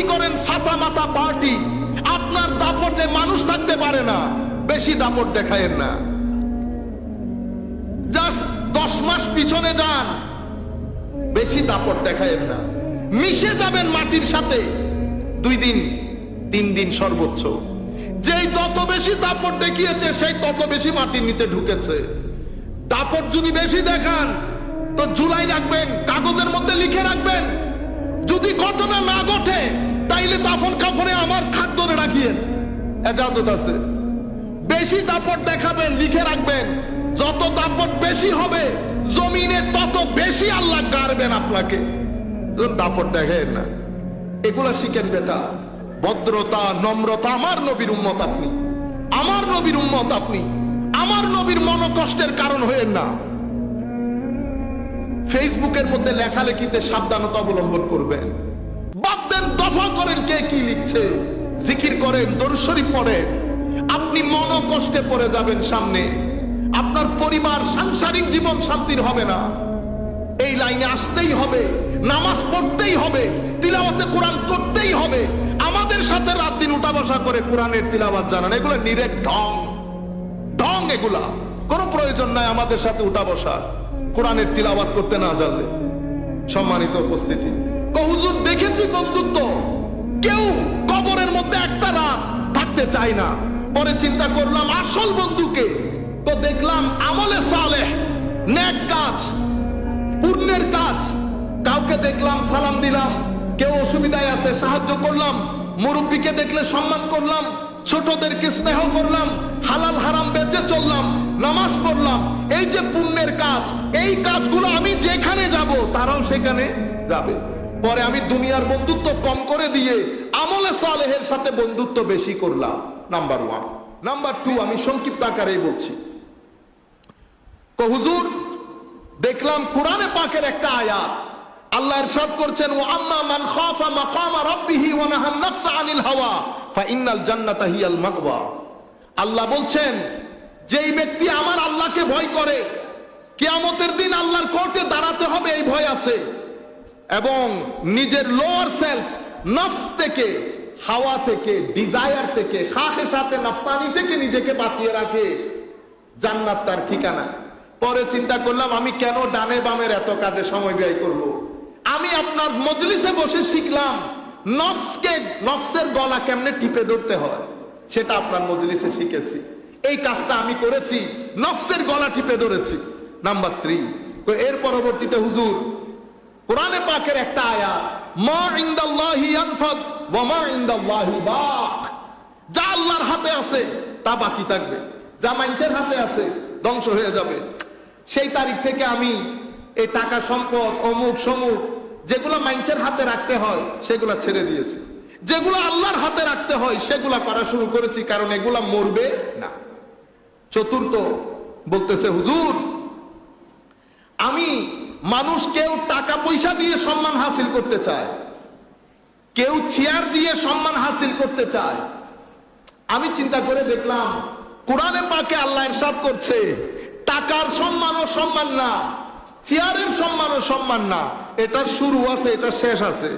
Party করেন, ছাতা মাথা পার্টি, আপনার দাপটে মানুষ থাকতে পারে না, বেশি দাপট দেখায়েন না। জাস্ট 10 মাস পিছনে যান, বেশি দাপট দেখায়েন না। মিশে যাবেন মাটির সাথে 2 দিন 3 দিন সর্বোচ্চ। যেই তত বেশি দাপট দেখিয়েছে সেই তত বেশি মাটির নিচে ঢুকেছে। দাপট যদি বেশি দেখান তো জুলাই রাখবেন, কাগজের মধ্যে লিখে রাখবেন। যদি ঘটনা না ঘটে তাইলে দাফন কাফনে আমার খাদ্যরে রাখিয়েন, এজাজত আছে। বেশি দাপট দেখাবেন, লিখে রাখবেন। যত দাপট বেশি হবে জমিনে তত বেশি আল্লাহ গাড়বেন আপনাকে। দাপট দেখেন না, এগুলা শিখেন বেটা। ভদ্রতা, নম্রতা। আমার নবীর উম্মত আপনি, আমার নবীর উম্মত আপনি, আমার নবীর মনোকষ্টের কারণ হয়েন না। ফেসবুকের মধ্যে লেখালেখিতে সাবধানতা অবলম্বন করবেন। বাদ দেন, দফা করেন কে কি লিখছে। জিকির করেন, দরুদ শরীফ পড়েন। আপনি মনোকষ্টে পড়ে যাবেন সামনে। আপনার পরিবার, সাংসারিক জীবন শান্তির হবে না। এই লাইনে আসতেই হবে, নামাজ পড়তেই হবে, তিলাওয়াতে কোরআন করতেই হবে। আমাদের সাথে রাত দিন উঠা বসা করে কোরআনের তিলাওয়াত জানান, এগুলো নিরেট ঢং ঢং। এগুলা কোনো প্রয়োজন নাই আমাদের সাথে উঠা বসা কোরআনের তিলাওয়াত করতে না জানলে। সম্মানিত উপস্থিতি, হুজুর দেখেছি বন্ধুত্ব, কেউ কবরের মধ্যে একটা রাত থাকতে চায় না। পরে চিন্তা করলাম আসল বন্ধুকে, তো দেখলাম আমলে সালেহ, নেক কাজ, পুণ্যের কাজ। কাউকে দেখলাম সালাম দিলাম, কেউ অসুবিধায় আছে সাহায্য করলাম, মুরব্বীকে দেখলে সম্মান করলাম, ছোটদেরকে স্নেহ করলাম, হালাল হারাম বেঁচে চললাম, নামাজ পড়লাম। এই যে পুণ্যের কাজ, এই কাজগুলো আমি যেখানে যাব তারাও সেখানে যাবে। পরে আমি দুনিয়ার বন্ধুত্ব কম করে দিয়ে আমলে সালেহের সাথে বন্ধুত্ব বেশি করলাম। নাম্বার 1। নাম্বার 2, আমি সংক্ষিপ্ত আকারেই বলছি। হুজুর দেখলাম কোরআনে পাকের একটা আয়াত, আল্লাহ ইরশাদ করছেন, ওয়া আম্মা মান খাফা মাকামা রাব্বিহি ওয়া নাহান নাফসা আনিল হাওয়া ফাইন্নাল জান্নাতা হিয়াল মাকওয়া। আল্লাহ বলছেন, যেই ব্যক্তি আমার আল্লাহকে ভয় করে, কিয়ামতের দিন আল্লাহর কোর্টে দাঁড়াতে হবে এই ভয় আছে, এবং নিজের লোয়ার সেলফ, নফস থেকে, হাওয়া থেকে, ডিজায়ার থেকে, খাহেসাতে নফসানি থেকে নিজেকে বাঁচিয়ে রাখে, জান্নাত তার ঠিকানা। পরে চিন্তা করলাম আমি কেন ডানে বামের এত কাজে সময় ব্যয় করব। আমি আপনার মজলিসে বসে শিখলাম নফসকে, নফসের গলা কেমনে টিপে ধরতে হয়, সেটা আপনার মজলিসে শিখেছি। এই কাজটা আমি করেছি, নফসের গলা টিপে ধরেছি। নাম্বার 3, এর পরবর্তীতে হুজুর কোরআনে পাকের একটা আয়াত, মা ইনদাল্লাহি ইয়ানফাদ ওয়া মা ইনদাল্লাহি বাক। যা আল্লাহর হাতে আছে তা বাকি থাকবে, যা মানুষের হাতে আছে ধ্বংস হয়ে যাবে। সেই তারিখ থেকে আমি এই টাকা সম্পদ অমুক সমুক যেগুলো মানুষের হাতে রাখতে হয় সেগুলা ছেড়ে দিয়েছি, যেগুলো আল্লাহর হাতে রাখতে হয় সেগুলা করা শুরু করেছি, কারণ এগুলা মরবে না। চতুর্থ বলতেছে, হুজুর আমি মানুষ, কেউ টাকা পয়সা দিয়ে সম্মান হাসিল করতে চায়, কেউ চেয়ার দিয়ে সম্মান হাসিল করতে চায়। আমি চিন্তা করে দেখলাম কোরআনে পাকে আল্লাহ ইরশাদ করছে, টাকার সম্মান ও সম্মান না, চেয়ারের সম্মান ও সম্মান না, এটার শুরু আছে, এটা শেষ আছে।